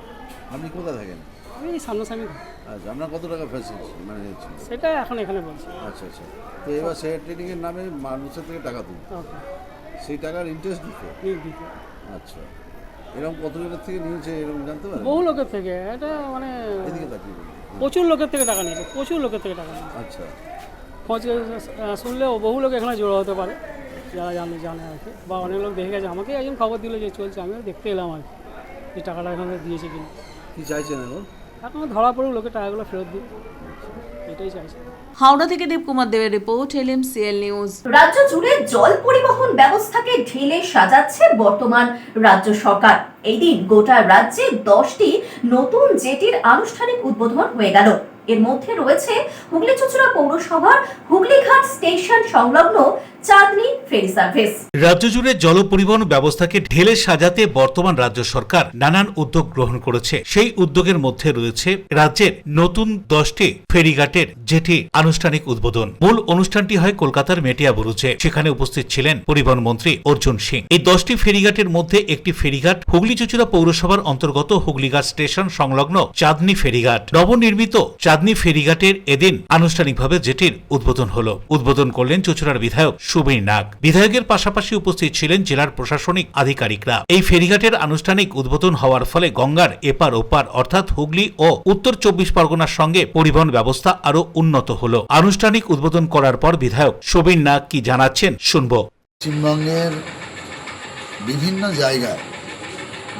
আপনি কোথায় থাকেন? আমি সামনাসামনি। আচ্ছা। আপনার কত টাকা ফেসেছি মানে সেটা এখন এখানে বলছি। আচ্ছা আচ্ছা। তো এবার শেয়ার ট্রেডিংয়ের নামে মানুষের থেকে টাকা তুলতে, সেই টাকার ইন্টারেস্ট দিতে। আচ্ছা। এরকম কতজনের থেকে নিয়েছে এরকম জানতে পারেন? বহু লোকের থেকে। এটা মানে এদিকে তাকিয়ে প্রচুর লোকের থেকে টাকা নিয়েছে, প্রচুর লোকের থেকে টাকা নিয়েছে। আচ্ছা। খোঁজ শুনলেও বহু লোক এখানে জড়ো হতে পারে, যারা জানে আর কি, বা অনেক লোক দেখে গেছে। আমাকে একজন খবর দিল যে চলছে, আমিও দেখতে এলাম আর কি, যে টাকাটা এখানে দিয়েছে কিনা। কী চাইছেন এখন? এখন ধরা পড়ুক, লোকের টাকাগুলো ফেরত দিন, এটাই চাইছে। হাওড়া থেকে দেবকুমার দেবের রিপোর্ট, LMCL নিউজ। রাজ্য জুড়ে জল পরিবহন ব্যবস্থাকে ঢেলে সাজাচ্ছে বর্তমান রাজ্য সরকার। এই দিন গোটা রাজ্যে 10টি নতুন জেটির আনুষ্ঠানিক উদ্বোধন হয়ে গেল। এর মধ্যে রয়েছে হুগলি চুঁচুড়া পৌরসভার হুগলিঘাট স্টেশন সংলগ্ন চাঁদনী ফেরি সার্ভিস। রাজ্য জুড়ে জল পরিবহন ব্যবস্থাকে ঢেলে সাজাতে বর্তমান রাজ্য সরকার নানান উদ্যোগ গ্রহণ করেছে। সেই উদ্যোগের মধ্যে রয়েছে রাজ্যের নতুন 10টি ফেরিঘাটের জেটি আনুষ্ঠানিক উদ্বোধন। মূল অনুষ্ঠানটি হয় কলকাতার মেটিয়া বুরুজে। সেখানে উপস্থিত ছিলেন পরিবহন মন্ত্রী অর্জুন সিং। এই 10টি ফেরিঘাটের মধ্যে একটি ফেরিঘাট হুগলি চুঁচুড়া পৌরসভার অন্তর্গত হুগলিঘাট স্টেশন সংলগ্ন চাঁদনী ফেরিঘাট। নবনির্মিত চাঁদনী ফেরিঘাটের এদিন আনুষ্ঠানিকভাবে জেটির উদ্বোধন হল। উদ্বোধন করলেন চুঁচুড়ার বিধায়ক সুবীর নাগ। বিধায়কের পাশাপাশি উপস্থিত ছিলেন জেলার প্রশাসনিক আধিকারিকরা। এই ফেরিঘাটের আনুষ্ঠানিক উদ্বোধন হওয়ার ফলে গঙ্গার এপার ওপার অর্থাৎ হুগলি ও উত্তর 24 পরগনার সঙ্গে পরিবহন ব্যবস্থা আরো উন্নত হল। আনুষ্ঠানিক উদ্বোধন করার পর বিধায়ক সুবীর নাগ কি জানাচ্ছেন শুনব। পশ্চিমবঙ্গের বিভিন্ন জায়গায়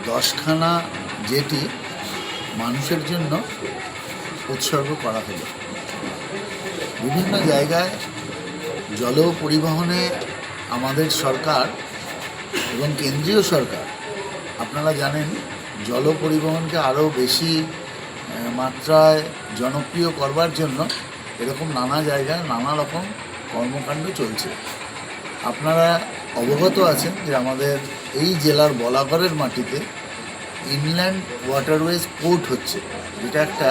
10খানা জেটি মানুষের জন্য উৎসর্গ করা হলো। বিভিন্ন জায়গায় জল পরিবহনে আমাদের সরকার এবং কেন্দ্রীয় সরকার, আপনারা জানেন, জল পরিবহনকে আরও বেশি মাত্রায় জনপ্রিয় করবার জন্য এরকম নানা জায়গায় নানা রকম কর্মকাণ্ড চলছে। আপনারা অবগত আছেন যে আমাদের এই জেলার বলাগড়ের মাটিতে ইনল্যান্ড ওয়াটারওয়েজ পোর্ট হচ্ছে, যেটা একটা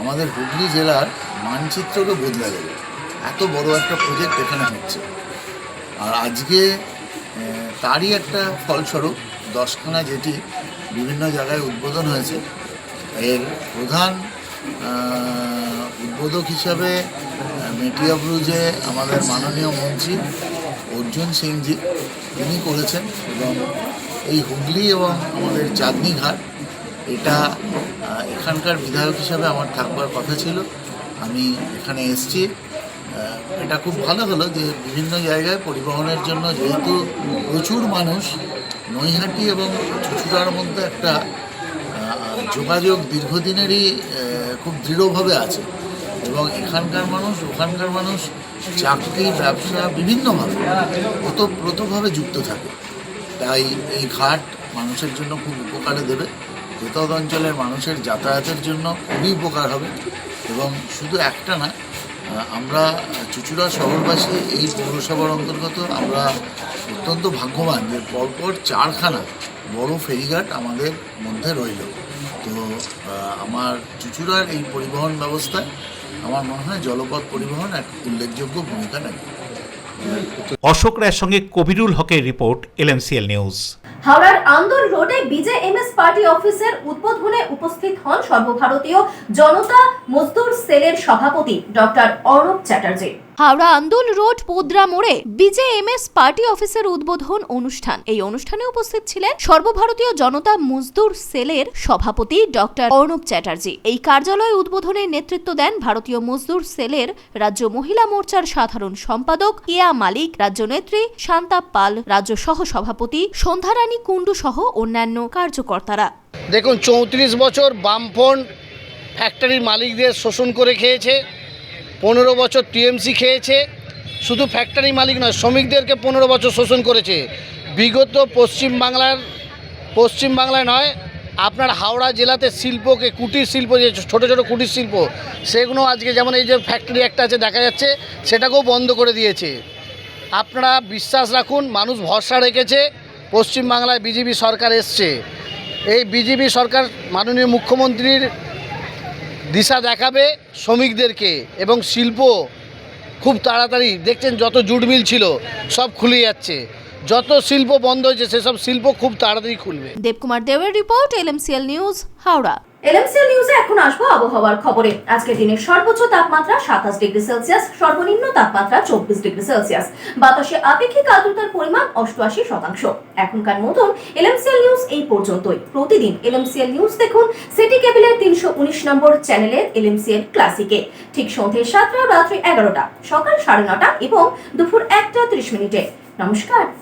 আমাদের হুগলি জেলার মানচিত্রকে বদলে দেবে। এত বড় একটা প্রজেক্ট এখানে হচ্ছে। আর আজকে তারই একটা ফলস্বরূপ 10খানা জেটি বিভিন্ন জায়গায় উদ্বোধন হয়েছে। এর প্রধান উদ্বোধক হিসাবে মেটিয়া ব্রুজে আমাদের মাননীয় মন্ত্রী অর্জুন সিংজি তিনি করেছেন, এবং এই হুগলি এবং আমাদের চাঁদনী ঘাট, এটা এখানকার বিধায়ক হিসাবে আমার থাকবার কথা ছিল। আমি এখানে এসেছি, এটা খুব ভালো হলো যে বিভিন্ন জায়গায় পরিবহনের জন্য, যেহেতু প্রচুর মানুষ নৈহাটি এবং চুঁচুড়ার মধ্যে একটা যোগাযোগ দীর্ঘদিনেরই খুব দৃঢ়ভাবে আছে, এবং এখানকার মানুষ ওখানকার মানুষ চাকরি ব্যবসা বিভিন্নভাবে ওতপ্রোতভাবে যুক্ত থাকে। তাই এই ঘাট মানুষের জন্য খুব উপকারে দেবে। এতদ অঞ্চলের মানুষের যাতায়াতের জন্য খুবই উপকার হবে। এবং শুধু একটা না, আমরা চুঁচুড়া শহরবাসী এই পৌরসভার অন্তর্গত আমরা অত্যন্ত ভাগ্যবান যে পরপর 4খানা বড় ফেরিঘাট আমাদের মধ্যে রইল। তো আমার চুঁচুড়ার এই পরিবহন ব্যবস্থায় আমার মনে হয় জলপথ পরিবহন এক উল্লেখযোগ্য ভূমিকা নেয়। অশোক রায়ের সঙ্গে কবিরুল হকের রিপোর্ট, LMCL নিউজ। হাওড়ার আন্দোল রোডে বিজেএমএস পার্টি অফিসের উদ্বোধনে উপস্থিত হন সর্বভারতীয় জনতা মজদুর সেলের সভাপতি ডক্টর অর্ণব চ্যাটার্জি। হাওড়া আন্দোল রোড পোদ্রা মোড়ে বিজেএমএস পার্টি অফিসের উদ্বোধন অনুষ্ঠান। এই অনুষ্ঠানে উপস্থিত ছিলেন সর্বভারতীয় জনতা মজদুর সেলের সভাপতি ডক্টর অর্ণব চ্যাটার্জি। এই কার্যালয় উদ্বোধনের নেতৃত্ব দেন ভারতীয় মজদুর সেলের রাজ্য মহিলা মোর্চার সাধারণ সম্পাদক কেয়া মালিক, রাজ্য নেত্রী শান্তা পাল, রাজ্য সহ সভাপতি সন্ধ্যারানী কুণ্ডু সহ অন্যান্য কার্যকর্তারা। দেখুন, 34 বছর বামফ্রন্ট ফ্যাক্টরির মালিকদের শোষণ করে খেয়েছে, 15 বছর টিএমসি খেয়েছে। শুধু ফ্যাক্টরি মালিক নয়, শ্রমিকদেরকে 15 বছর শোষণ করেছে। বিগত পশ্চিমবাংলায় নয়, আপনার হাওড়া জেলাতে শিল্পকে, কুটির শিল্প, যে ছোটো ছোটো কুটির শিল্প, সেগুলো আজকে যেমন এই যে ফ্যাক্টরি একটা আছে দেখা যাচ্ছে, সেটাকেও বন্ধ করে দিয়েছে। আপনারা বিশ্বাস রাখুন, মানুষ ভরসা রেখেছে, পশ্চিমবাংলায় বিজেপি সরকার এসছে। এই বিজেপি সরকার মাননীয় মুখ্যমন্ত্রীর দিশা দেখাবে শ্রমিকদেরকে, এবং শিল্প খুব তাড়াতাড়ি, দেখছেন যত জুট মিল ছিল সব খুলে যাচ্ছে, যত শিল্প বন্ধ হয়েছে সেসব শিল্প খুব তাড়াতাড়ি খুলবে। দেবকুমার দেবের report, LMCL news, Howrah. LMCL নিউজে এখন আসবো আবহাওয়ার খবরে। আজকে দিনের সর্বোচ্চ তাপমাত্রা 27 ডিগ্রি সেলসিয়াস, সর্বনিম্ন তাপমাত্রা 24 ডিগ্রি সেলসিয়াস। বাতাসে আপেক্ষিক আর্দ্রতার পরিমাণ 88%। এখনকার মতন LMCL নিউজ এই পর্যন্তই। প্রতিদিন LMCL নিউজ দেখুন সিটি কেবলের 319 নম্বর চ্যানেলের LMCL ক্লাসিকে, ঠিক সন্ধ্যে 7টা, রাত্রি 11টা, সকাল 9:30 এবং দুপুর 1টা 30 মিনিটে। নমস্কার।